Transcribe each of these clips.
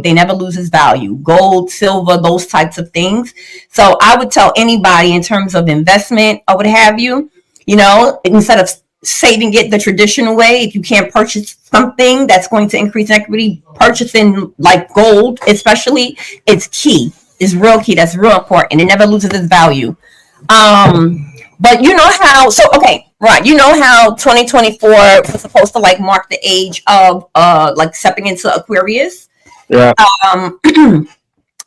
They never lose its value. Gold, silver, those types of things. So I would tell anybody in terms of investment or what have you, instead of saving it the traditional way, if you can't purchase something that's going to increase equity, purchasing like gold, especially, it's key. It's real key. That's real important. It never loses its value. But how 2024 was supposed to like mark the age of like stepping into Aquarius. Yeah.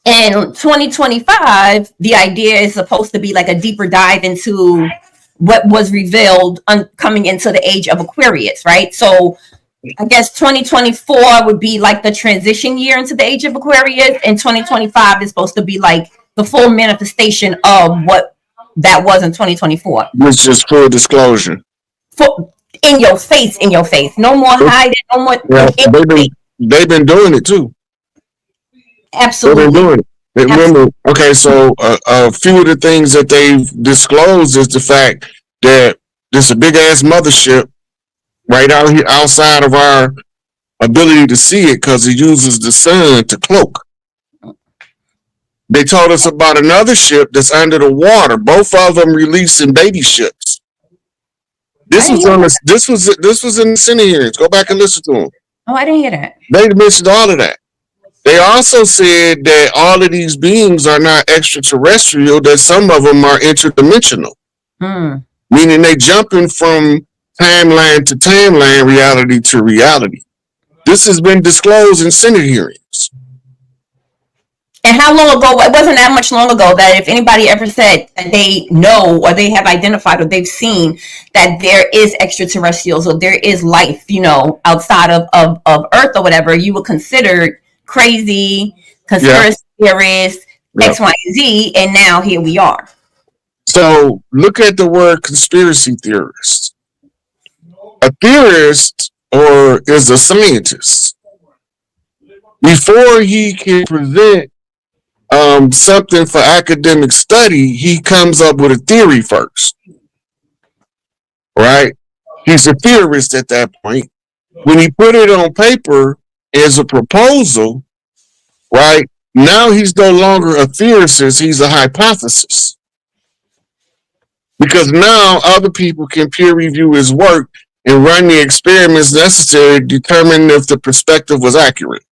And 2025, the idea is supposed to be like a deeper dive into what was revealed coming into the age of Aquarius, right? So I guess 2024 would be like the transition year into the age of Aquarius, and 2025 is supposed to be like the full manifestation of what that was in 2024. Which is full disclosure. In your face. No more hiding, no more. Yeah, they've been doing it too. Absolutely. They've been doing it. Remember, okay, so a few of the things that they've disclosed is the fact that this a big ass mothership right out here outside of our ability to see it because it uses the sun to cloak. They told us about another ship that's under the water. Both of them releasing baby ships. This was in the Senate hearings. Go back and listen to them. Oh, I didn't hear that. They mentioned all of that. They also said that all of these beings are not extraterrestrial, that some of them are interdimensional. Meaning they jumping from timeline to timeline, reality to reality. This has been disclosed in Senate hearings. And how long ago? It wasn't that much long ago that if anybody ever said that they know or they have identified or they've seen that there is extraterrestrials or there is life, outside of Earth or whatever, you would consider crazy, conspiracy theorists, X, Y, and Z, and now here we are. So look at the word conspiracy theorist. A theorist is a scientist. Before he can present something for academic study, he comes up with a theory first. Right? He's a theorist at that point. When he put it on paper as a proposal, right? Now he's no longer a theorist, he's a hypothesis. Because now other people can peer review his work and run the experiments necessary to determine if the perspective was accurate.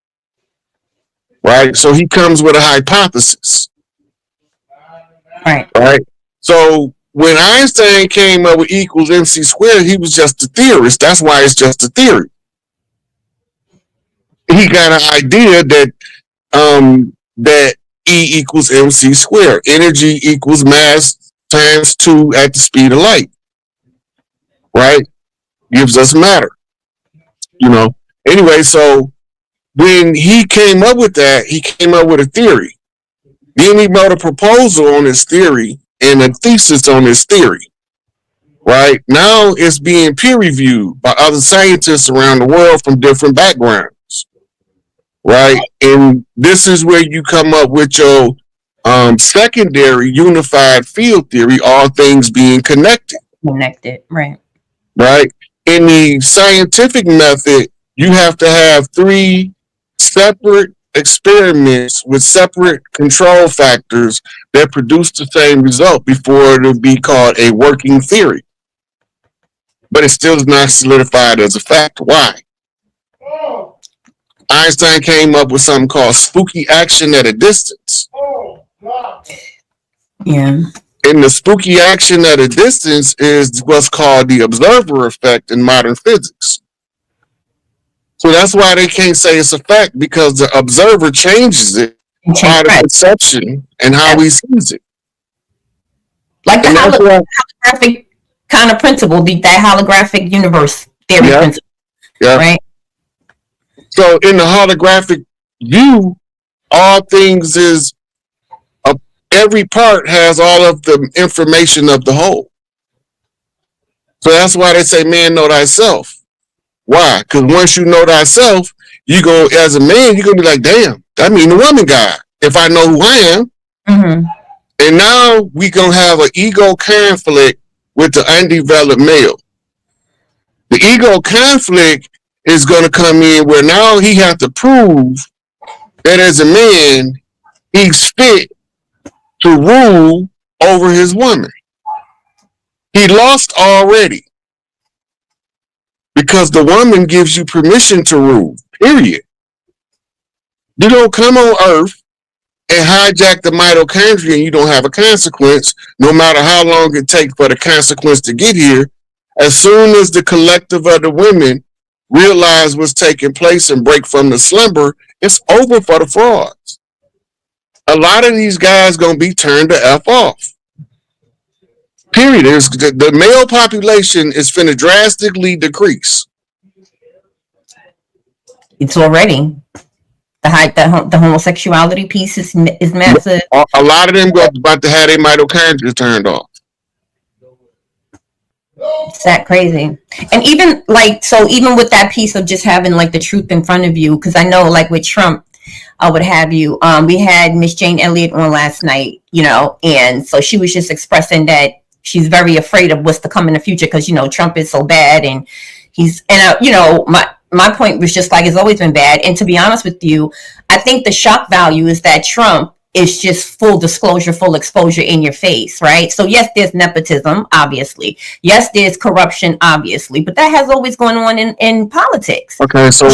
Right? So he comes with a hypothesis. Right? So when Einstein came up with equals MC squared, he was just a theorist. That's why it's just a theory. He got an idea that that E equals MC squared. Energy equals mass times 2 at the speed of light. Right? Gives us matter. Anyway, so when he came up with that, he came up with a theory. Then he wrote a proposal on his theory and a thesis on his theory. Right? Now it's being peer reviewed by other scientists around the world from different backgrounds. Right? And this is where you come up with your secondary unified field theory, all things being connected. Right. Right? In the scientific method, you have to have 3 separate experiments with separate control factors that produce the same result before it'll be called a working theory. But it still is not solidified as a fact. Why? Einstein came up with something called spooky action at a distance. Yeah. And the spooky action at a distance is what's called the observer effect in modern physics. So that's why they can't say it's a fact, because the observer changes it by the perception and how he sees it. Like the holographic kind of principle, that holographic universe theory principle. Yeah. Right? So in the holographic view, all things is every part has all of the information of the whole. So that's why they say, man, know thyself. Why? Because once you know thyself, you go, as a man, you're going to be like, damn, that mean the woman guy, if I know who I am. Mm-hmm. And now we going to have an ego conflict with the undeveloped male. The ego conflict is going to come in where now he has to prove that as a man, he's fit to rule over his woman. He lost already because the woman gives you permission to rule, period. You don't come on earth and hijack the mitochondria and you don't have a consequence, no matter how long it takes for the consequence to get here. As soon as the collective of the women realize what's taking place and break from the slumber, it's over for the frauds. A lot of these guys gonna be turned the F off. Period. The male population is finna drastically decrease. It's already the homosexuality piece is massive. A lot of them go about to have their mitochondria turned off. It's that crazy. And even even with that piece of just having like the truth in front of you, because I know like with Trump, what have you, we had Miss Jane Elliott on last night, and so she was just expressing that she's very afraid of what's to come in the future because Trump is so bad, and my point was just like it's always been bad. And to be honest with you, I think the shock value is that Trump is just full disclosure, full exposure in your face, right? So yes, there's nepotism, obviously. Yes, there's corruption, obviously, but that has always gone on in politics. Okay, so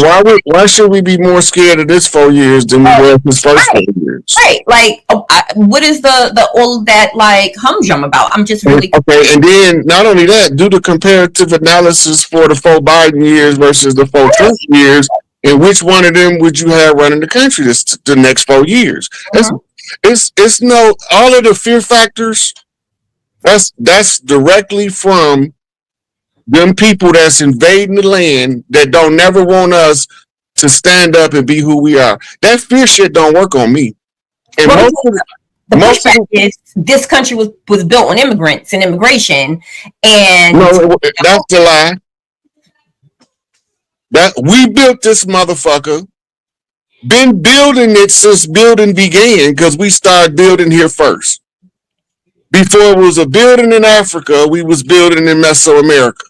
why should we be more scared of this 4 years than we were his first 4 years? Right, like what is the all of that like humdrum about? I'm just really okay. And then not only that, do the comparative analysis for the 4 Biden years versus the 4 Trump years. And which one of them would you have running the country the next 4 years? It's no, all of the fear factors. That's directly from them people that's invading the land that don't never want us to stand up and be who we are. That fear shit don't work on me. And the pushback is this country was built on immigrants and immigration, and no, that's the lie. That we built this motherfucker, been building it since building began because we started building here first. Before it was a building in Africa, we was building in Mesoamerica.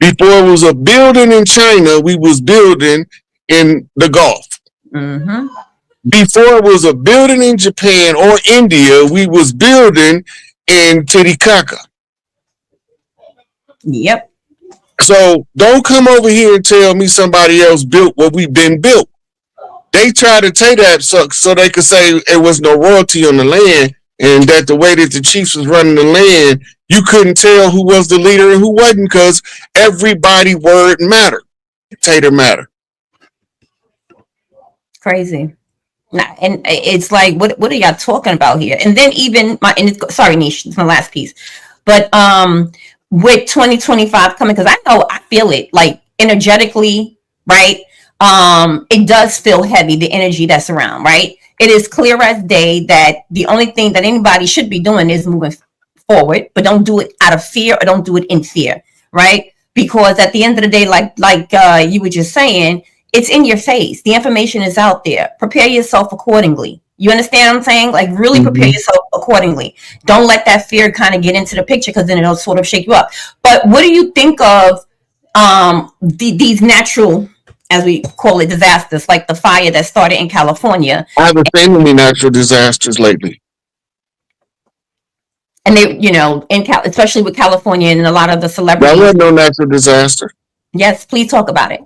Before it was a building in China, we was building in the Gulf. Mm-hmm. Before it was a building in Japan or India, we was building in Titicaca. Yep. So don't come over here and tell me somebody else built what we've been built. They try to take that so they could say it was no royalty on the land, and that the way that the chiefs was running the land, you couldn't tell who was the leader and who wasn't because everybody word mattered. Tater matter. Crazy. And it's like, what are y'all talking about here? And then even sorry, Nish, it's my last piece. But with 2025 coming, because I feel it like energetically, right? It does feel heavy, the energy that's around, right? It is clear as day that the only thing that anybody should be doing is moving forward, but don't do it out of fear or don't do it in fear, right? Because at the end of the day, like you were just saying, it's in your face. The information is out there. Prepare yourself accordingly. You understand what I'm saying? Like really prepare yourself accordingly. Don't let that fear kind of get into the picture because then it'll sort of shake you up. But what do you think of these natural, as we call it, disasters, like the fire that started in California? I haven't seen any natural disasters lately. And they, especially with California and a lot of the celebrities. There was no natural disaster. Yes, please talk about it.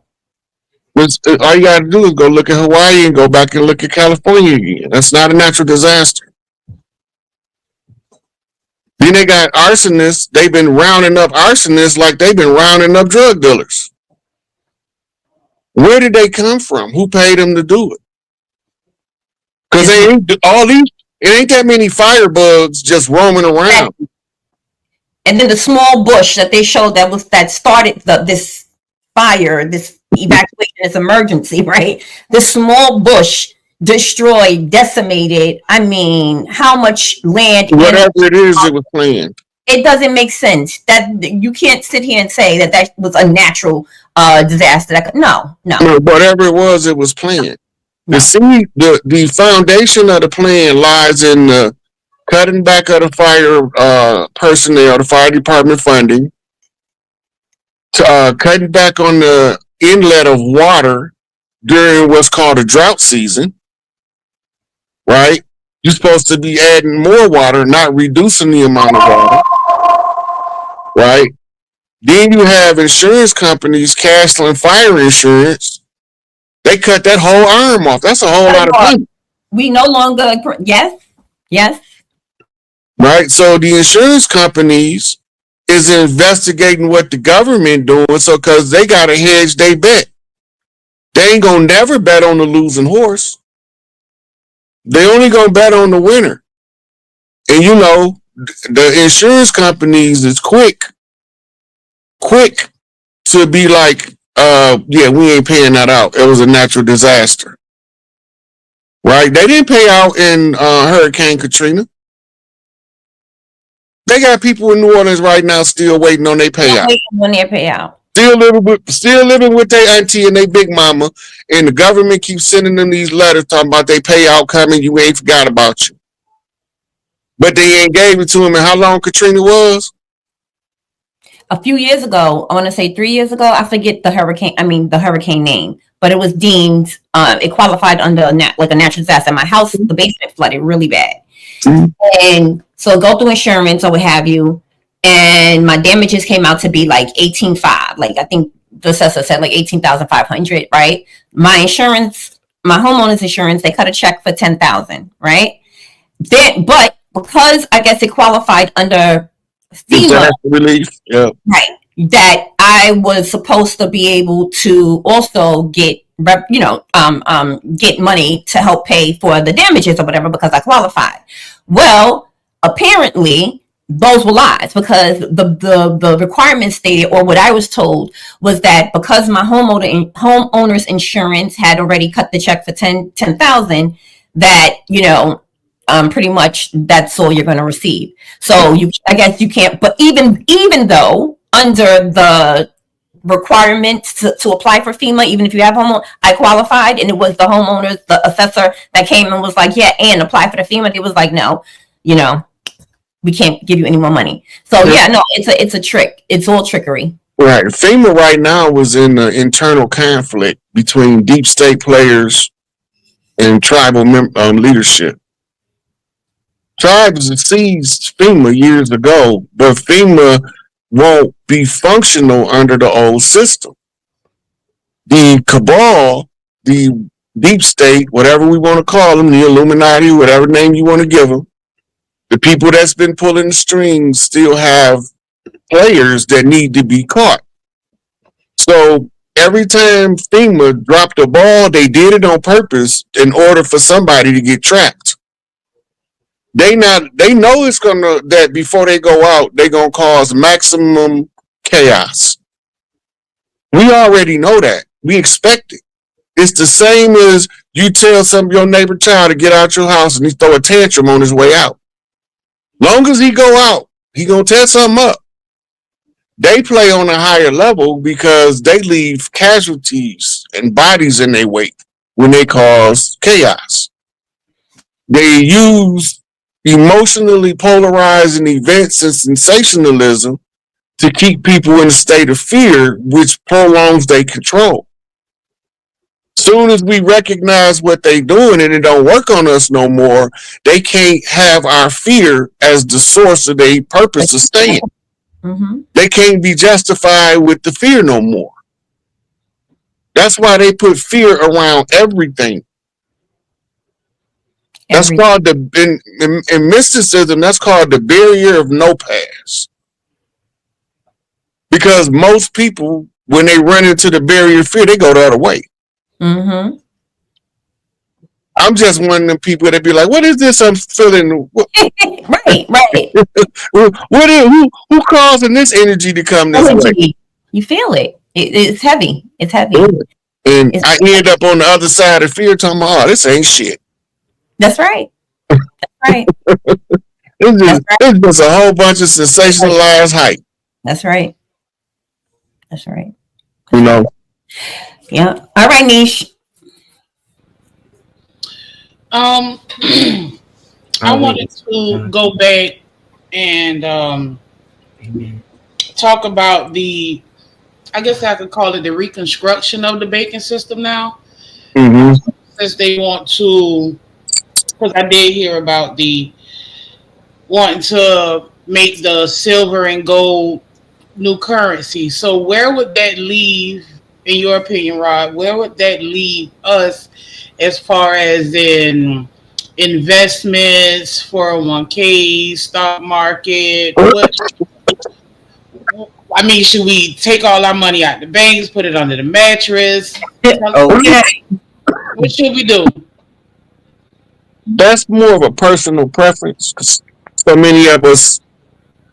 All you got to do is go look at Hawaii and go back and look at California again. That's not a natural disaster. Then they got arsonists. They've been rounding up arsonists like they've been rounding up drug dealers. Where did they come from? Who paid them to do it? Because it ain't that many firebugs just roaming around. And then the small bush that they showed that started this fire, this evacuation, this emergency, right? The small bush destroyed, decimated. I mean, how much land? Whatever it is, it was planned. It doesn't make sense. That you can't sit here and say that was a natural disaster. No. Whatever it was planned. No. The foundation of the plan lies in the cutting back of the fire personnel, the fire department funding, cutting back on the inlet of water during what's called a drought season. right? You're supposed to be adding more water, not reducing the amount of water, right? Then you have insurance companies canceling fire insurance. They cut that whole arm off. That's a whole lot of money. We no longer, yes. Right? So the insurance companies is investigating what the government doing, so because they got to hedge they bet. They ain't gonna never bet on the losing horse. They only gonna bet on the winner. And you know, the insurance companies is quick to be like, yeah, we ain't paying that out. It was a natural disaster. Right? They didn't pay out in Hurricane Katrina. They got people in New Orleans right now still waiting on their payout. Still living with their auntie and their big mama, and the government keeps sending them these letters talking about their payout coming. You ain't forgot about you, but they ain't gave it to them. And how long Katrina was? A few years ago, I want to say 3 years ago. I forget the hurricane name, but it was deemed it qualified under a natural disaster. My house, the basement flooded really bad, and so go through insurance or what have you. And my damages came out to be like 18,500. Like I think the assessor said like 18,500, right? My insurance, my homeowner's insurance, they cut a check for 10,000, right? But because I guess it qualified under FEMA relief, yeah, right, that I was supposed to be able to also get get money to help pay for the damages or whatever because I qualified. Well, apparently those were lies because the requirements stated, or what I was told, was that because my homeowner's insurance had already cut the check for 10,000, that pretty much that's all you're going to receive. So I guess you can't. But even though under the requirements to apply for FEMA, even if you have I qualified, and it was the assessor that came and was like, yeah, and apply for the FEMA. It was like, no, we can't give you any more money. So yeah, no, it's a trick. It's all trickery. Right. FEMA right now was in the internal conflict between deep state players and tribal leadership. Tribes seized FEMA years ago, but FEMA won't be functional under the old system. The cabal, the deep state, whatever we want to call them, the Illuminati, whatever name you want to give them, the people that's been pulling the strings still have players that need to be caught. So every time FEMA dropped a ball, they did it on purpose in order for somebody to get trapped. They know it's that before they go out, they're gonna cause maximum chaos. We already know that. We expect it. It's the same as you tell your neighbor child to get out your house and he throw a tantrum on his way out. Long as he go out, he gonna tear something up. They play on a higher level because they leave casualties and bodies in their wake when they cause chaos. They use emotionally polarizing events and sensationalism to keep people in a state of fear, which prolongs their control. Soon as we recognize what they're doing and it don't work on us no more, they can't have our fear as the source of their purpose of staying. Mm-hmm. They can't be justified with the fear no more. That's why they put fear around everything. That's called in mysticism, that's called the barrier of no pass. Because most people, when they run into the barrier of fear, they go the other way. Mm-hmm. I'm just one of them people that be like, what is this I'm feeling? Right. Who causing this energy to come this way? You feel it. It's heavy. It's heavy. And I end up on the other side of fear talking about, this ain't shit. That's right. That's right. It's just a whole bunch of sensationalized hype. That's right. That's right. Yeah. All right, Niche. I wanted to go back and talk about I guess I could call it the reconstruction of the banking system now. Mm-hmm. Since they want to because I did hear about the wanting to make the silver and gold new currency. So where would that leave, in your opinion, Rod? Where would that leave us as far as in investments, 401k, stock market? What I mean, should we take all our money out the banks, put it under the mattress? Okay. What should we do? That's more of a personal preference. 'Cause so many of us,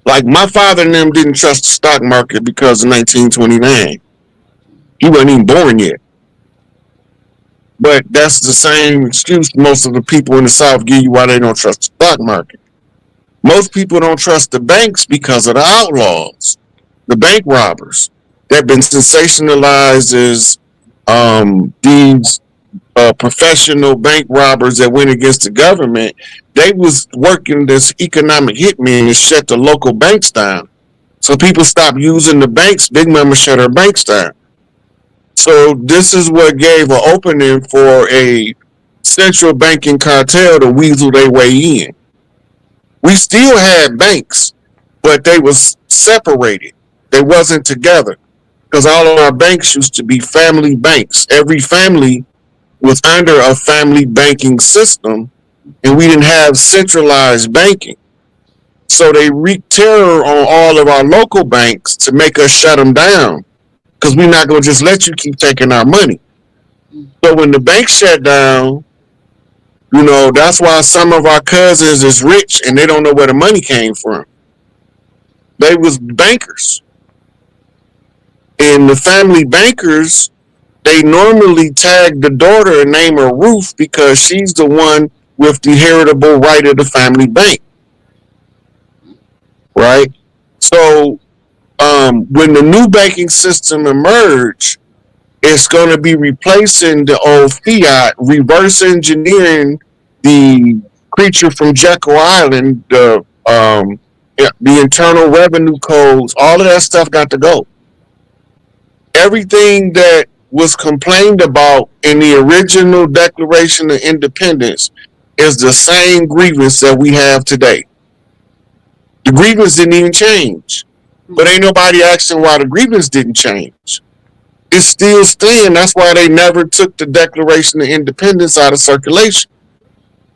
like my father and them, didn't trust the stock market because of 1929. He wasn't even born yet. But that's the same excuse most of the people in the South give you why they don't trust the stock market. Most people don't trust the banks because of the outlaws, the bank robbers that have been sensationalized as these professional bank robbers that went against the government. They was working this economic hitman to shut the local banks down. So people stopped using the banks. Big Mama shut her banks down. So this is what gave an opening for a central banking cartel to weasel their way in. We still had banks, but they was separated. They wasn't together because all of our banks used to be family banks. Every family was under a family banking system, and we didn't have centralized banking. So they wreaked terror on all of our local banks to make us shut them down because we're not going to just let you keep taking our money. So when the bank shut down, you know, that's why some of our cousins is rich and they don't know where the money came from. They was bankers. And the family bankers, they normally tag the daughter and name her Ruth because she's the one with the heritable right of the family bank. Right? So when the new banking system emerged, it's going to be replacing the old fiat, reverse engineering the creature from Jekyll Island, the internal revenue codes, all of that stuff got to go. Everything that was complained about in the original Declaration of Independence is the same grievance that we have today. The grievance didn't even change. But ain't nobody asking why the grievance didn't change. It's still staying. That's why they never took the Declaration of Independence out of circulation.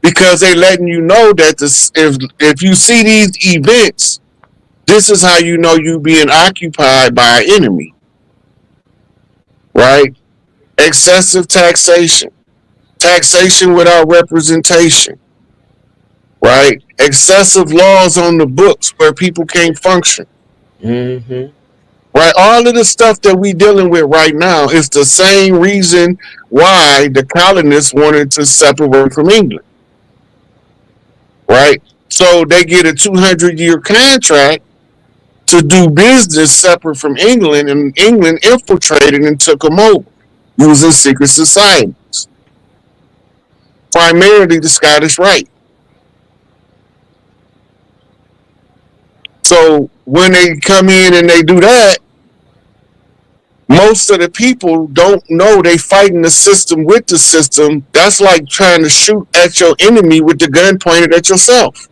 Because they letting you know that if you see these events, this is how you know you being occupied by an enemy. Right? Excessive taxation. Taxation without representation. Right? Excessive laws on the books where people can't function. Mm-hmm. Right? All of the stuff that we dealing with right now is the same reason why the colonists wanted to separate from England. Right? So they get a 200-year contract to do business separate from England, and England infiltrated and took them over using secret societies. Primarily the Scottish Rite. So when they come in and they do that, most of the people don't know they fighting the system with the system. That's like trying to shoot at your enemy with the gun pointed at yourself.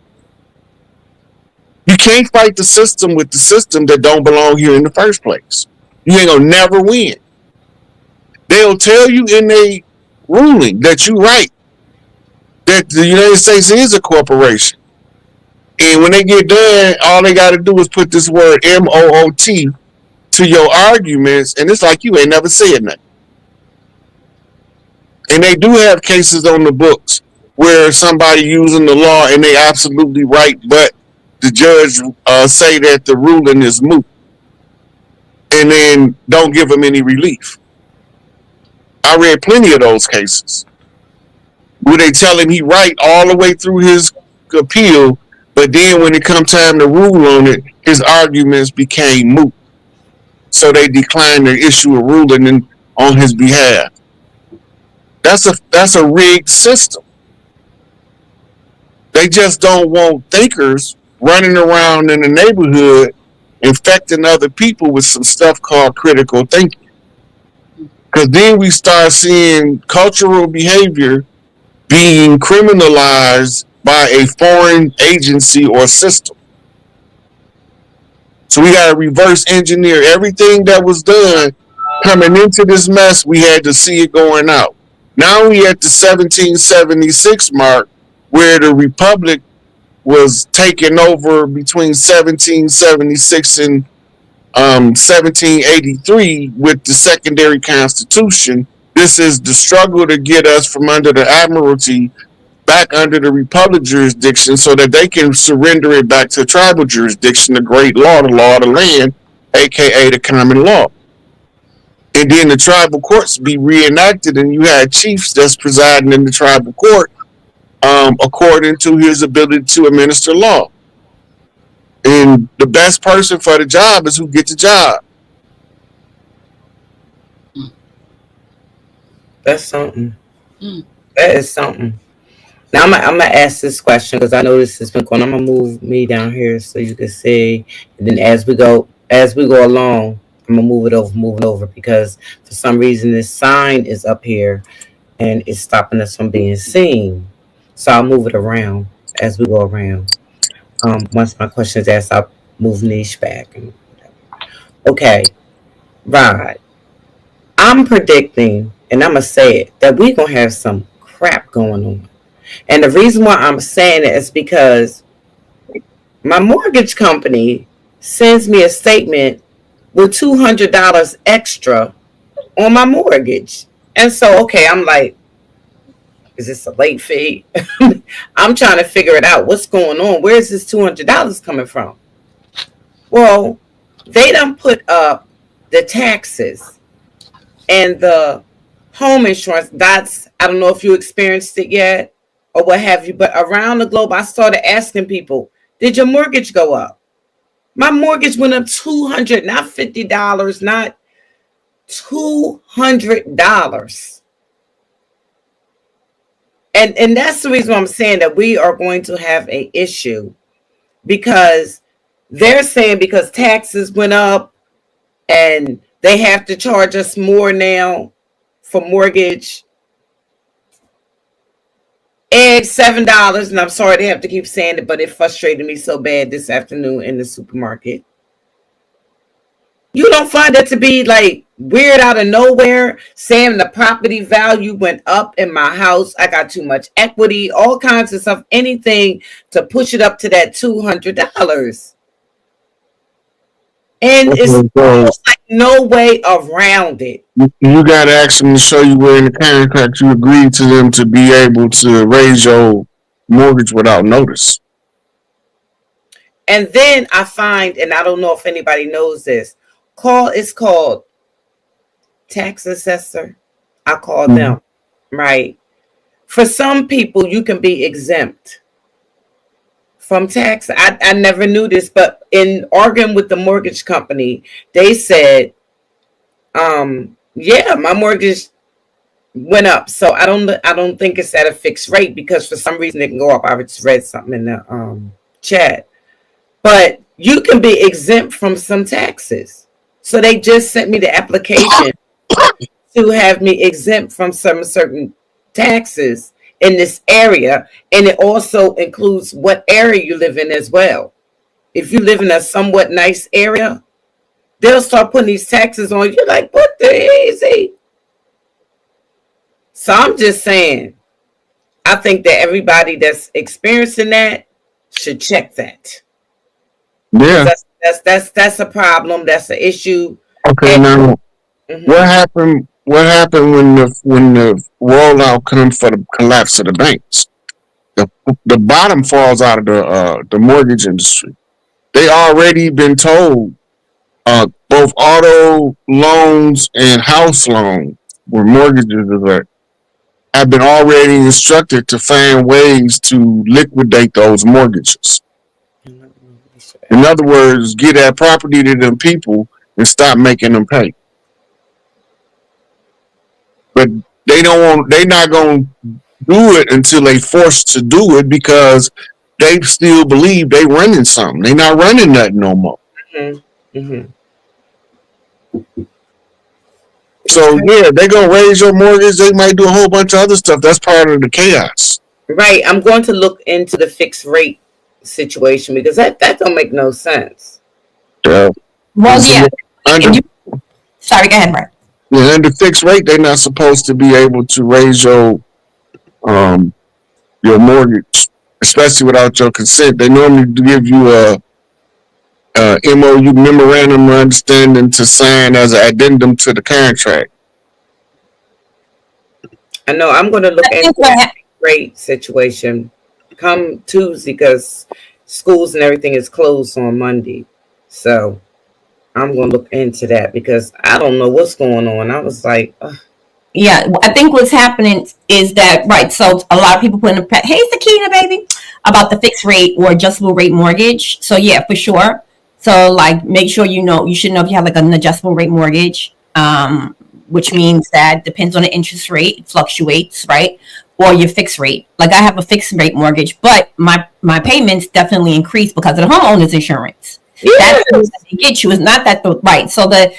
You can't fight the system with the system that don't belong here in the first place. You ain't gonna never win. They'll tell you in a ruling that you're right, that the United States is a corporation. And when they get done, all they got to do is put this word MOOT to your arguments, and it's like you ain't never said nothing. And they do have cases on the books where somebody using the law and they absolutely right, but the judge say that the ruling is moot, and then don't give them any relief. I read plenty of those cases where they tell him he right all the way through his appeal, but then when it come time to rule on it, his arguments became moot. So they declined to issue a ruling on his behalf. That's a rigged system. They just don't want thinkers running around in the neighborhood infecting other people with some stuff called critical thinking. Because then we start seeing cultural behavior being criminalized by a foreign agency or system. So we got to reverse engineer everything that was done coming into this mess. We had to see it going out. Now we at the 1776 mark, where the Republic was taken over between 1776 and 1783 with the secondary constitution. This is the struggle to get us from under the Admiralty back under the Republic jurisdiction so that they can surrender it back to tribal jurisdiction, the great law, the law of the land, aka the common law. And then the tribal courts be reenacted, and you had chiefs that's presiding in the tribal court according to his ability to administer law. And the best person for the job is who gets the job. That's something. That is something. Now I'm gonna ask this question because I know this has been going. I'm gonna move me down here so you can see, and then as we go along, I'm gonna move it over because for some reason this sign is up here and it's stopping us from being seen. So I'll move it around as we go around. Once my question is asked, I'll move niche back. Okay, Rod. I'm predicting, and I'm gonna say it, that we're gonna have some crap going on. And the reason why I'm saying it is because my mortgage company sends me a statement with $200 extra on my mortgage. And so, okay, I'm like, is this a late fee? I'm trying to figure it out. What's going on? Where is this $200 coming from? Well, they done put up the taxes and the home insurance. I don't know if you experienced it yet or what have you, but around the globe, I started asking people, did your mortgage go up? My mortgage went up $200, not $50, not $200. And that's the reason why I'm saying that we are going to have an issue, because they're saying because taxes went up and they have to charge us more now for mortgage. Eggs, $7. And I'm sorry they have to keep saying it, but it frustrated me so bad this afternoon in the supermarket. You don't find that to be like weird out of nowhere, saying the property value went up in my house. I got too much equity, all kinds of stuff, anything to push it up to that $200. And it's almost like no way around it. You got to ask them to show you where in the contract you agreed to them to be able to raise your mortgage without notice. And then I find, and I don't know if anybody knows this, it's called tax assessor. I call them, right? For some people, you can be exempt from tax. I never knew this, but in arguing with the mortgage company, they said, yeah, my mortgage went up. So I don't think it's at a fixed rate, because for some reason it can go up. I just read something in the chat. But you can be exempt from some taxes. So they just sent me the application to have me exempt from some certain taxes in this area. And it also includes what area you live in as well. If you live in a somewhat nice area, they'll start putting these taxes on you. Like, what the easy? So I'm just saying, I think that everybody that's experiencing that should check that. Yeah. That's a problem. That's an issue. Okay, now what happened when the rollout comes for the collapse of the banks? The bottom falls out of the mortgage industry. They already been told both auto loans and house loans, where mortgages are, have been already instructed to find ways to liquidate those mortgages. In other words, get that property to them people and stop making them pay. But they're not going to do it until they forced to do it, because they still believe they running something. They're not running nothing no more. So yeah, they gonna raise your mortgage. They might do a whole bunch of other stuff. That's part of the chaos. Right. I'm going to look into the fixed rate situation because that don't make no sense. Yeah. Well, yeah. Under, Sorry, go ahead, Brett. yeah, under fixed rate, they're not supposed to be able to raise your mortgage, especially without your consent. They normally give you a MOU, memorandum of understanding, to sign as an addendum to the contract. I know. I'm going to look into the rate situation come Tuesday because schools and everything is closed on Monday. So I'm going to look into that because I don't know what's going on. I was like, ugh. Yeah, I think what's happening is that, right, so a lot of people put in the, hey, Sakina, baby, about the fixed rate or adjustable rate mortgage. So yeah, for sure. So like, make sure you should know if you have like an adjustable rate mortgage, which means that depends on the interest rate, it fluctuates, right? Or your fixed rate. Like I have a fixed rate mortgage, but my payments definitely increase because of the homeowner's insurance. Yes. That's what they get you. It's not that right. So the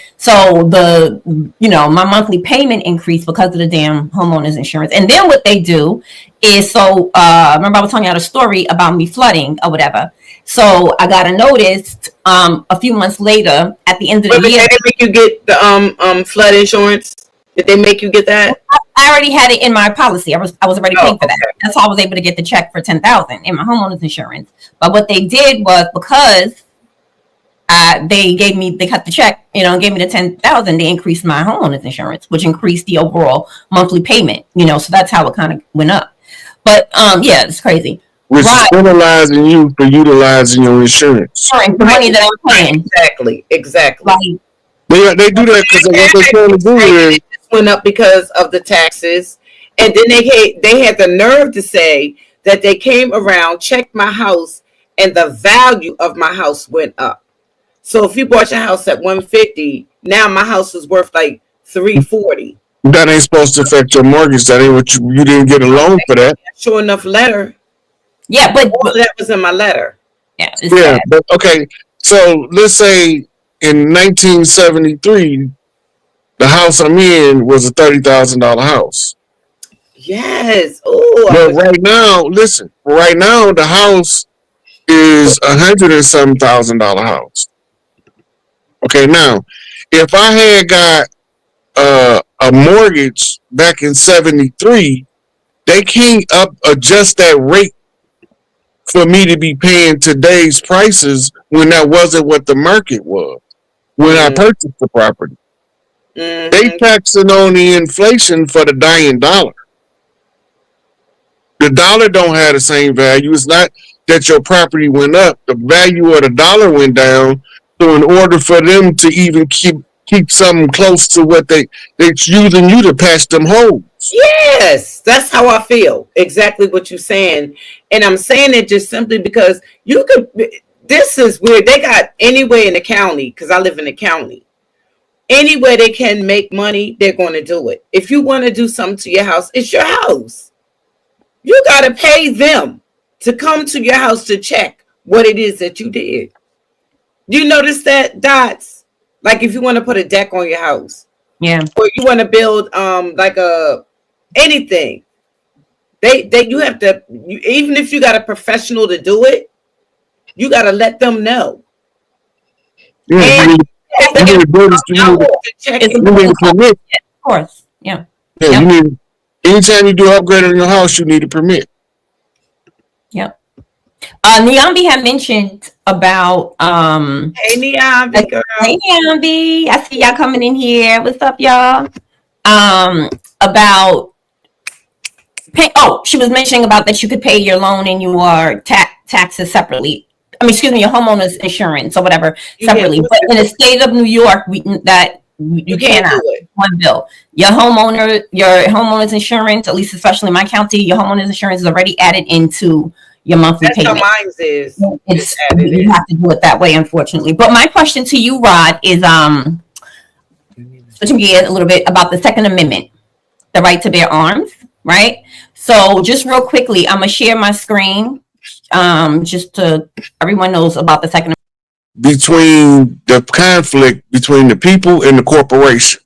my monthly payment increased because of the damn homeowner's insurance. And then what they do is remember I was telling you the story about me flooding or whatever. So I got a notice a few months later at the end of the year. Did they make you get the flood insurance? Did they make you get that? I already had it in my policy. I was already paying for that. That's how I was able to get the check for $10,000 in my homeowner's insurance. But what they did was because they cut the check, gave me the $10,000. They increased my homeowner's insurance, which increased the overall monthly payment. So that's how it kind of went up. But yeah, it's crazy. Which is penalizing you for utilizing your insurance. The money that I'm paying. Exactly. Right. They do that because what they're trying to do is it went up because of the taxes, and then they had the nerve to say that they came around, checked my house, and the value of my house went up. So if you bought your house at $150, now my house is worth like $340. That ain't supposed to affect your mortgage. That ain't what you didn't get a loan for that. Sure enough, letter. Yeah, but all of that was in my letter. Yeah, yeah, but okay. So let's say in 1973, the house I'm in was a $30,000 house. Yes. Oh. But right now, listen. Right now, the house is $107,000 house. Okay, now if I had got a mortgage back in 73, they can't adjust that rate for me to be paying today's prices when that wasn't what the market was when I purchased the property. They taxing on the inflation for the dying dollar. The dollar don't have the same value. It's not that your property went up. The value of the dollar went down. So in order for them to even keep something close to what they're using you to patch them holes. Yes, that's how I feel. Exactly what you're saying. And I'm saying it just simply because this is weird. They got anywhere in the county, because I live in the county. Anywhere they can make money, they're going to do it. If you want to do something to your house, it's your house. You got to pay them to come to your house to check what it is that you did. You notice that, Dots? Like if you want to put a deck on your house. Yeah. Or you want to build anything. You have to, even if you got a professional to do it, you got to let them know. Yeah, you need a business. You need a permit. Of course. Yeah. Yeah, you need. Anytime you do upgrade on your house, you need a permit. Yep. Niambi had mentioned about Hey Niambi, girl. Hey Niambi, I see y'all coming in here. What's up, y'all? About she was mentioning about that you could pay your loan and your taxes separately. I mean, excuse me, your homeowner's insurance or whatever separately. But in the state of New York, you cannot do it. One bill. Your homeowner's insurance, at least especially in my county, your homeowner's insurance is already added into your monthly payment. That's how mine is. You have to do it that way, unfortunately. But my question to you, Rod, is switching gears a little bit about the Second Amendment, the right to bear arms, right? So just real quickly, I'm gonna share my screen, just to everyone knows about the Second Amendment. Between the conflict between the people and the corporation.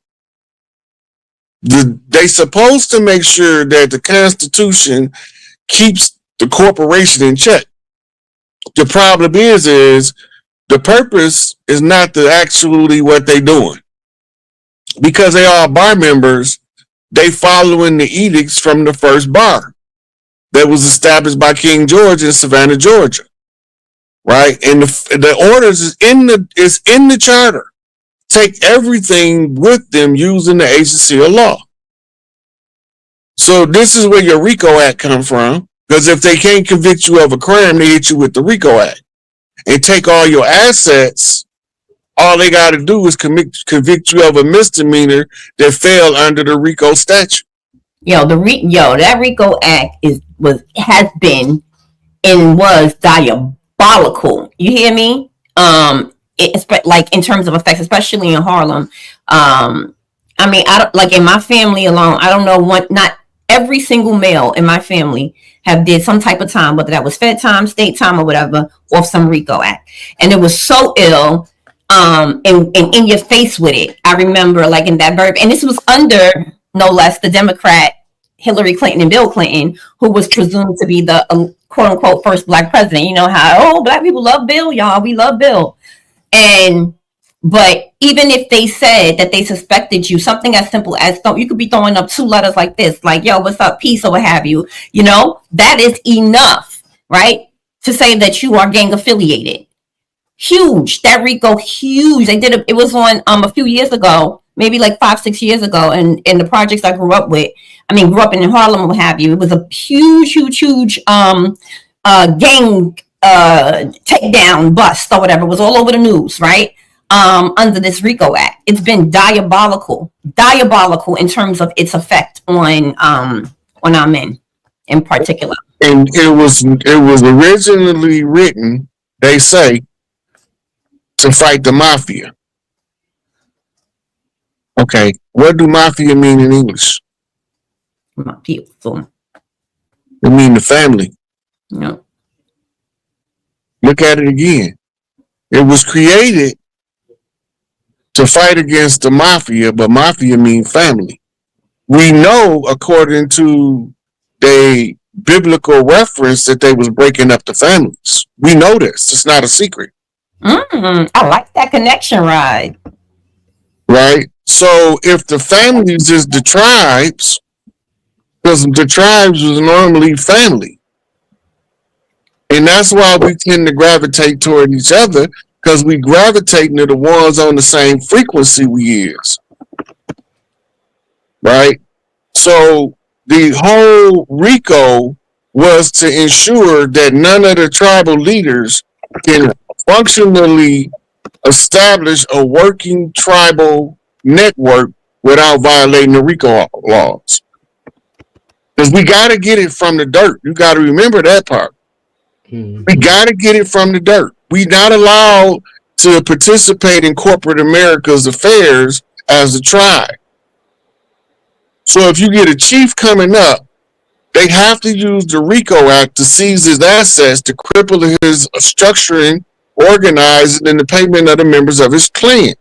They supposed to make sure that the Constitution keeps the corporation in check. The problem is the purpose is not to actually what they doing. Because they are bar members, they following the edicts from the first bar that was established by King George in Savannah, Georgia. Right? And the orders is in the charter. Take everything with them using the agency of law. So this is where your RICO Act comes from. Because if they can't convict you of a crime, they hit you with the RICO Act. And take all your assets. All they got to do is convict you of a misdemeanor that fell under the RICO statute. That RICO Act has been and was diabolical. You hear me? It's like in terms of effects, especially in Harlem. I mean, I don't, like in my family alone. I don't know not every single male in my family have did some type of time, whether that was Fed time, state time, or whatever, or some RICO Act, and it was so ill. And in your face with it. I remember like in that verb, and this was under no less the Democrat Hillary Clinton and Bill Clinton, who was presumed to be the quote unquote first black president. You know how black people love Bill, y'all. We love Bill. But even if they said that they suspected you, something as simple as you could be throwing up 2 letters like this, like yo, what's up, peace, or what have you. You know, that is enough, right, to say that you are gang affiliated. Huge. That RICO, huge. They did it was on a few years ago, maybe like 5-6 years ago, and in the projects I grew up with. I mean, grew up in Harlem or what have you. It was a huge gang takedown bust or whatever. It was all over the news, right? Under this RICO Act. It's been diabolical in terms of its effect on our men in particular. And it was originally written, they say, to fight the mafia. Okay, what do mafia mean in English? My people. It means the family. Yeah. Look at it again. It was created to fight against the mafia, but mafia means family. We know, according to the biblical reference, that they was breaking up the families. We know this. It's not a secret. I like that connection, right? Right? So if the families is the tribes, because the tribes was normally family. And that's why we tend to gravitate toward each other, because we gravitate to the ones on the same frequency we is. Right? So the whole RICO was to ensure that none of the tribal leaders can functionally establish a working tribal network without violating the RICO laws. Because we got to get it from the dirt. You got to remember that part. We got to get it from the dirt. We're not allowed to participate in corporate America's affairs as a tribe. So if you get a chief coming up, they have to use the RICO Act to seize his assets, to cripple his structuring, organizing, and the payment of the members of his clan.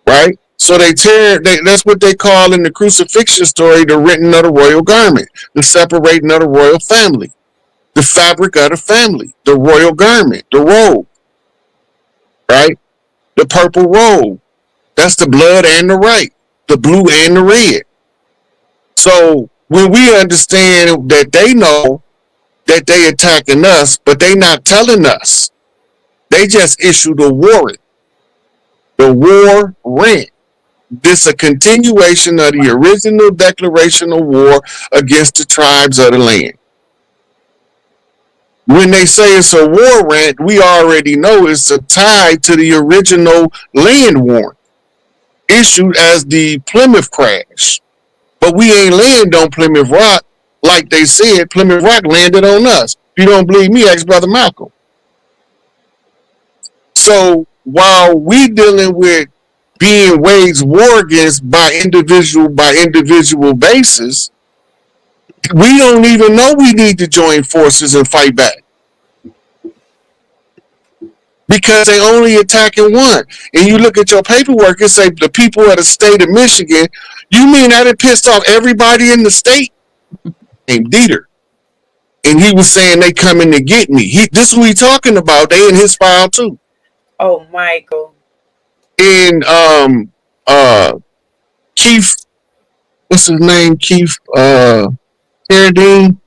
Right? So that's what they call in the crucifixion story the renting of the royal garment, the separating of the royal family, the fabric of the family, the royal garment, the robe, right? The purple robe, that's the blood and the right, the blue and the red. So when we understand that they know that they attacking us, but they not telling us, they just issued a warrant, the war rent. This a continuation of the original declaration of war against the tribes of the land. When they say it's a war rent, we already know it's a tie to the original land warrant issued as the Plymouth crash. But we ain't land on Plymouth Rock like they said. Plymouth Rock landed on us. If you don't believe me, ask Brother Malcolm. So while we dealing with being waged war against by individual basis, we don't even know we need to join forces and fight back. because they only attacking one. And you look at your paperwork and say the people of the state of Michigan. You mean that it pissed off everybody in the state? Named Dieter. And he was saying they coming to get me. This is who he talking about. They in his file too. Oh, Michael. And Keith, what's his name? Keith Carradine?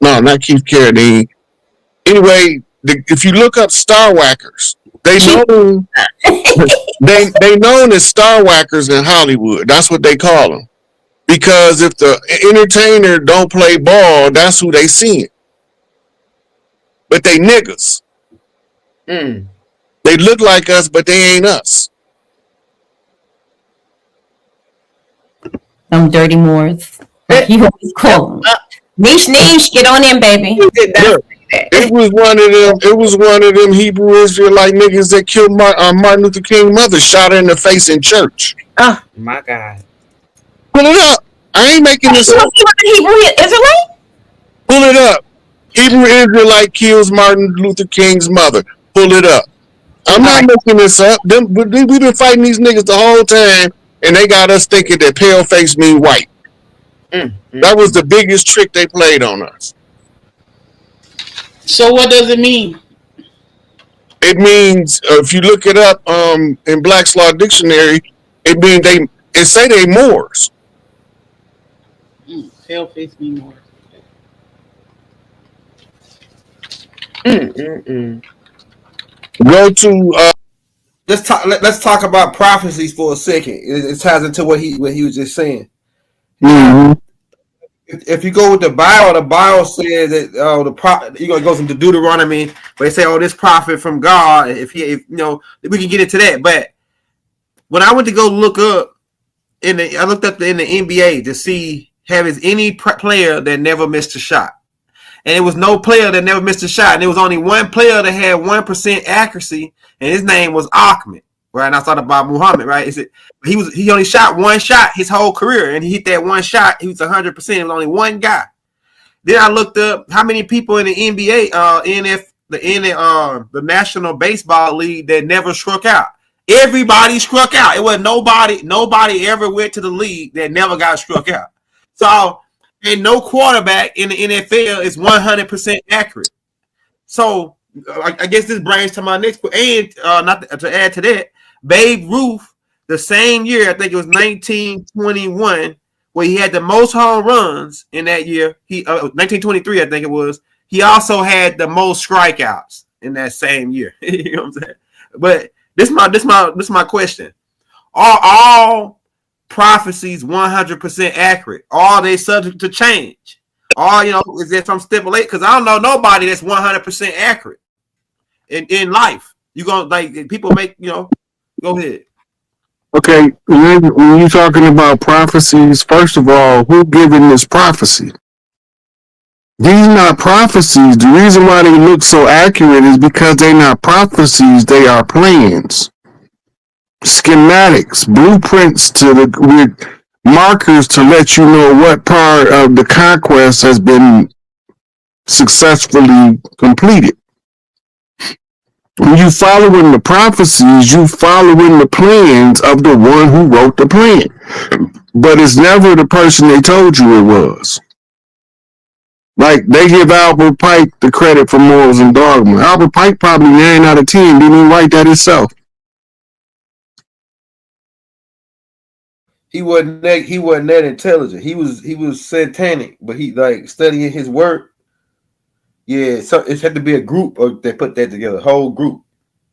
No, not Keith Carradine. Anyway, if you look up Star Whackers, they known they known as Star Whackers in Hollywood. That's what they call them. Because if the entertainer don't play ball, that's who they seeing. But they niggas. They look like us, but they ain't us. Them dirty Moors. Like you always call them. Niche, get on in, baby. Look, it was one of them. It was one of them Hebrew Israelite niggas that killed Martin Luther King's mother, shot her in the face in church. Oh my God! Pull it up. I ain't making this up. Hebrew Israelite? Pull it up. Hebrew Israelite kills Martin Luther King's mother. Pull it up. I'm not making this up. We've been fighting these niggas the whole time, and they got us thinking that pale face mean white. That was the biggest trick they played on us. So what does it mean? It means if you look it up in Black's Law Dictionary, it means they say they Moors. Pale face mean Moors. Go to Let's talk about prophecies for a second. It ties into what he was just saying. If you go with the Bible says that the prophet, it goes into Deuteronomy, where they say, "Oh, this prophet from God." If you know, we can get into that. But when I went to go look up I looked up in the NBA to see is any player that never missed a shot, and it was no player that never missed a shot, and there was only one player that had 1% accuracy, and his name was Ahmed. Right, and I thought about Muhammad. Right, he only shot one shot his whole career, and he hit that one shot. He was 100%. It was only one guy. Then I looked up how many people in the NBA, the National Baseball League that never struck out. Everybody struck out. It was nobody ever went to the league that never got struck out. So, and no quarterback in the NFL is 100% accurate. So, I guess this brings to my next point, and not to add to that. Babe Ruth, the same year, I think it was 1921, where he had the most home runs in that year. 1923, I think it was. He also had the most strikeouts in that same year. You know what I'm saying? But this is my question: are all prophecies 100% accurate? Are they subject to change? Or is there some stipulate? Because I don't know nobody that's 100% accurate in life. You gonna people make Go ahead. Okay, when you're talking about prophecies, first of all, who given this prophecy? These not prophecies. The reason why they look so accurate is because they're not prophecies. They are plans, schematics, blueprints with markers to let you know what part of the conquest has been successfully completed. When you following the prophecies, you following the plans of the one who wrote the plan. But it's never the person they told you it was. Like, they give Albert Pike the credit for Morals and Dogma. Albert Pike probably 9 out of 10 didn't even write that himself. He wasn't that intelligent. He was satanic, but he studying his work. Yeah, so it had to be a group that put that together, a whole group.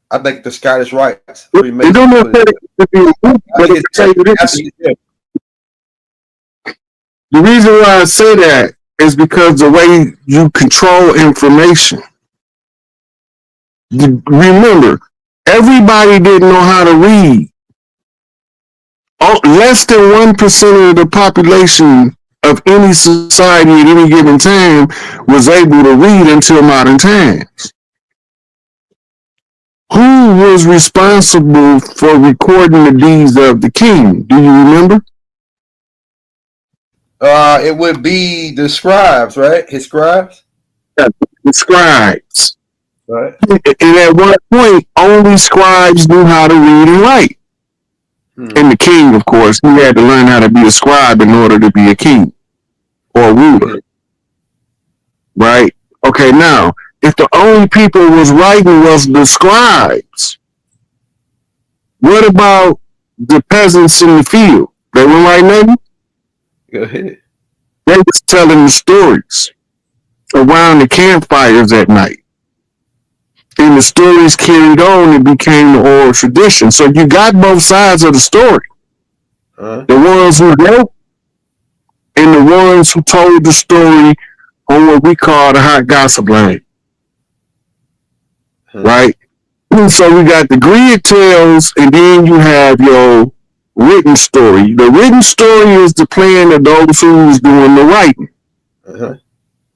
I think the Scottish Rites. They don't know if it be a group, but it tell you this. The reason why I say that is because the way you control information. Remember, everybody didn't know how to read. Less than 1% of the population of any society at any given time was able to read until modern times. Who was responsible for recording the deeds of the king? Do you remember? It would be the scribes, right? His scribes? Yeah, the scribes. Right. And at one point, only scribes knew how to read and write. And the king, of course, he had to learn how to be a scribe in order to be a king or a ruler. Right? Okay, now, if the only people was writing was the scribes, what about the peasants in the field? They weren't writing nothing? Go ahead. They was telling the stories around the campfires at night. And the stories carried on and became the oral tradition. So you got both sides of the story. The ones who wrote and the ones who told the story on what we call the hot gossip line. Right? And so we got the grid tales, and then you have your written story. The written story is the plan of those who's doing the writing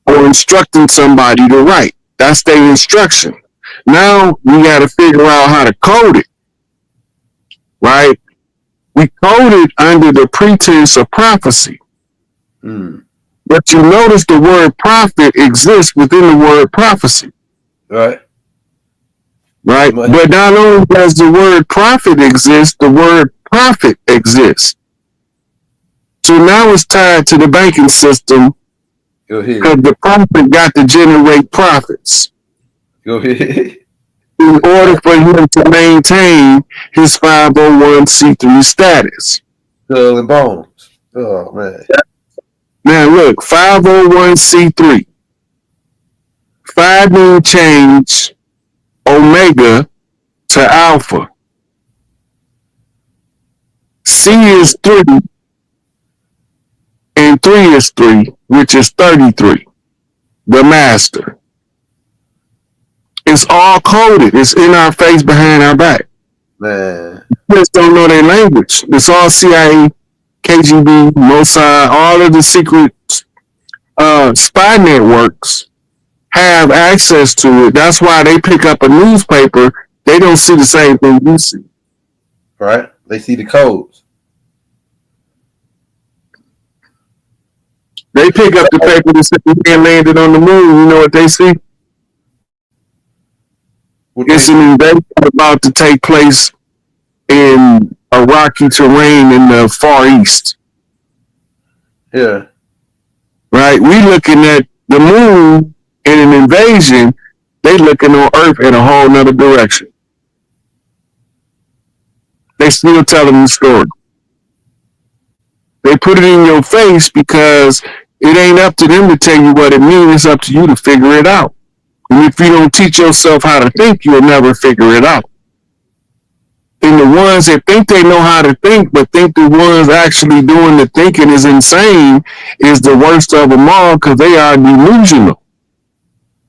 or instructing somebody to write. That's their instruction. Now we got to figure out how to code it. Right? We code it under the pretense of prophecy. But you notice the word prophet exists within the word prophecy. Right. Right? But not only does the word prophet exist, the word prophet exists. So now it's tied to the banking system because the prophet got to generate profits. Go ahead. In order for him to maintain his 501c3 status. Skull and bones. Oh, man. Now look, 501c3. 5 mean change omega to alpha. C is 3 and 3 is 3, which is 33. The master. It's all coded. It's in our face, behind our back. Man. Just don't know their language. It's all CIA, KGB, Mossad, all of the secret spy networks have access to it. That's why they pick up a newspaper. They don't see the same thing you see. Right? They see the codes. They pick up the paper that says man landed on the moon. You know what they see? It's an invasion about to take place in a rocky terrain in the Far East. Yeah. Right? We looking at the moon in an invasion. They looking on Earth in a whole nother direction. They still telling the story. They put it in your face because it ain't up to them to tell you what it means. It's up to you to figure it out. And if you don't teach yourself how to think, you'll never figure it out. And the ones that think they know how to think, but think the ones actually doing the thinking is insane, is the worst of them all because they are delusional.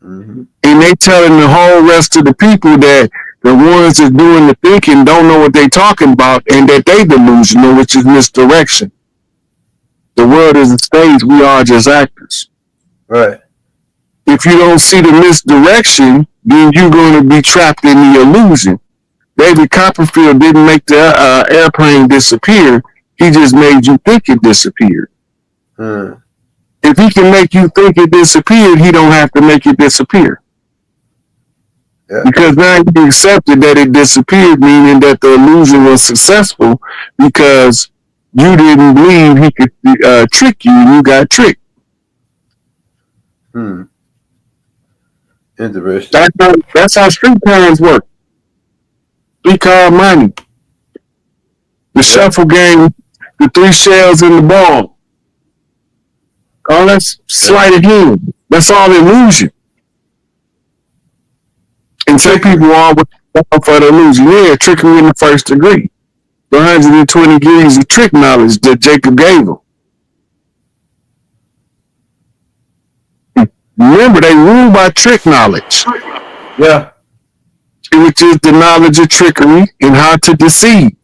And they telling the whole rest of the people that the ones that doing the thinking don't know what they talking about and that they delusional, which is misdirection. The world is a stage. We are just actors. Right. If you don't see the misdirection, then you're going to be trapped in the illusion. David Copperfield didn't make the airplane disappear. He just made you think it disappeared. If he can make you think it disappeared, he don't have to make it disappear. Yeah. Because now you accepted that it disappeared, meaning that the illusion was successful because you didn't believe he could trick you and you got tricked. Interesting. That's how street times work. We call money. The shuffle game, the 3 shells in the ball. All that's sleight of hand. That's all illusion. And some people always fall for the illusion. Yeah, trickery in the first degree. The 120 degrees of trick knowledge that Jacob gave them. Remember, they rule by trick knowledge. Yeah. Which is the knowledge of trickery and how to deceive.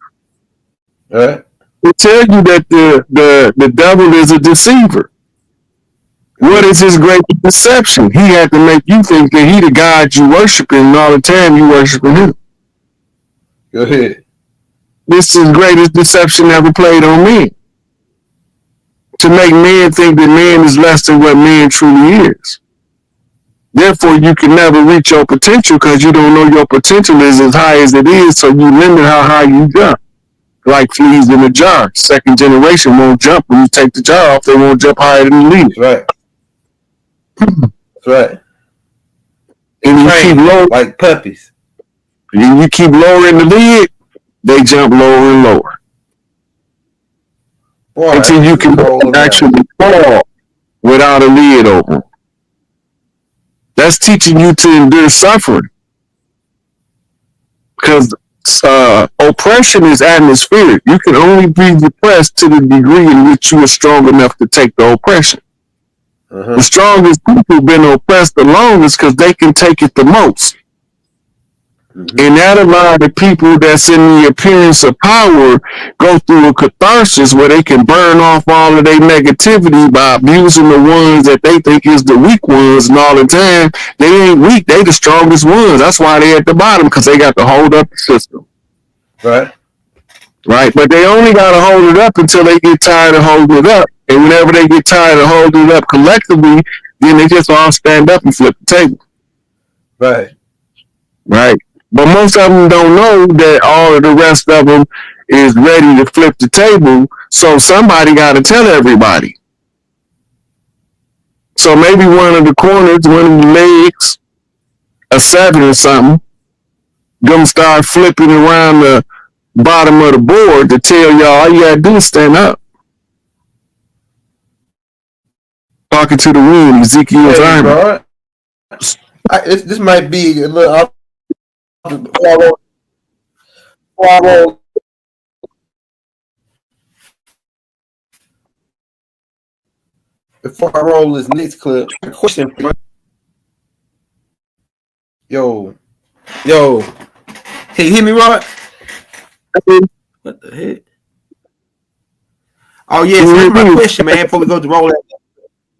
Right. They tell you that the devil is a deceiver. What is his greatest deception? He had to make you think that he the God you worshiping and all the time you worshiping him. Go ahead. This is the greatest deception ever played on men. To make man think that man is less than what man truly is. Therefore, you can never reach your potential because you don't know your potential is as high as it is. So you limit how high you jump. Like fleas in a jar. Second generation won't jump when you take the jar off. They won't jump higher than the lid. Right. That's right. And you keep low, like puppies. And you keep lowering the lid, they jump lower and lower. Boy, until you can actually fall without a lid open. That's teaching you to endure suffering. Because oppression is atmospheric. You can only be depressed to the degree in which you are strong enough to take the oppression. The strongest people have been oppressed the longest because they can take it the most. And that allowed the people that's in the appearance of power go through a catharsis where they can burn off all of their negativity by abusing the ones that they think is the weak ones, and all the time they ain't weak, they the strongest ones. That's why they at the bottom, because they got to hold up the system. Right. But they only got to hold it up until they get tired of holding it up. And whenever they get tired of holding it up collectively, then they just all stand up and flip the table. Right. But most of them don't know that all of the rest of them is ready to flip the table. So somebody got to tell everybody. So maybe one of the corners, one of the legs, a 7 or something, gonna start flipping around the bottom of the board to tell y'all all you gotta do is stand up. Talking to the wind, Ezekiel's army. This might be a little. Before I roll this next clip, a question. Yo, can you hear me, Rod? What the heck? Oh yeah, so here's my question, man. Before we go to roll that,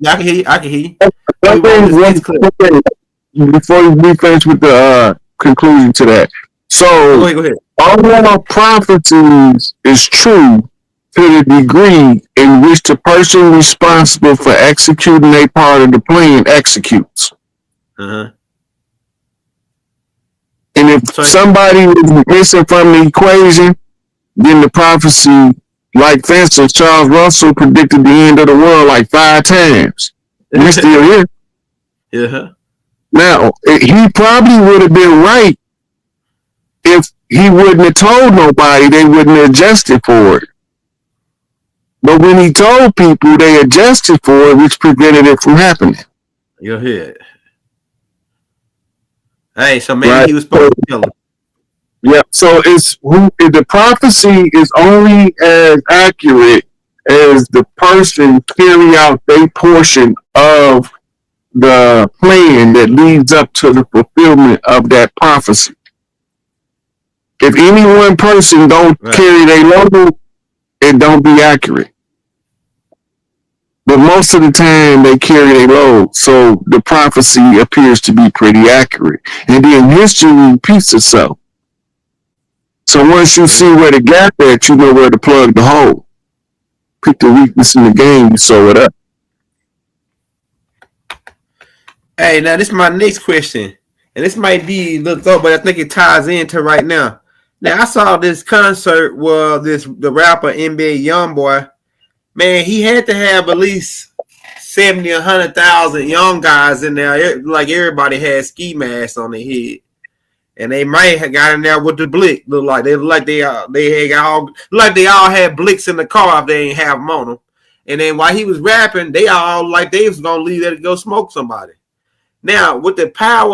yeah, I can hear you. Before we finish with the conclusion to that, so go ahead. All of our prophecies is true to the degree in which the person responsible for executing a part of the plan executes. And if somebody is missing from the equation, then the prophecy, like for instance, Charles Russell predicted the end of the world like 5 times. We're still here. Yeah. Now, he probably would have been right if he wouldn't have told nobody, they wouldn't have adjusted for it. But when he told people, they adjusted for it, which prevented it from happening. You're here. Hey, so maybe he was supposed to tell him. Yeah, so the prophecy is only as accurate as the person carry out their portion of the plan that leads up to the fulfillment of that prophecy. If any one person don't carry their load, it don't be accurate. But most of the time they carry their load, so the prophecy appears to be pretty accurate. And then history repeats itself. So once you see where the gap at, you know where to plug the hole. Pick the weakness in the game, you sew it up. Hey, now this is my next question. And this might be looked up, but I think it ties into right now. Now, I saw this concert where the rapper NBA Youngboy, man, he had to have at least 70 or 100,000 young guys in there. Like everybody had ski masks on their head. And they might have got in there with the blick. Look like they all had blicks in the car if they ain't have them on them. And then while he was rapping, they all like they was gonna leave there to go smoke somebody. Now, with the power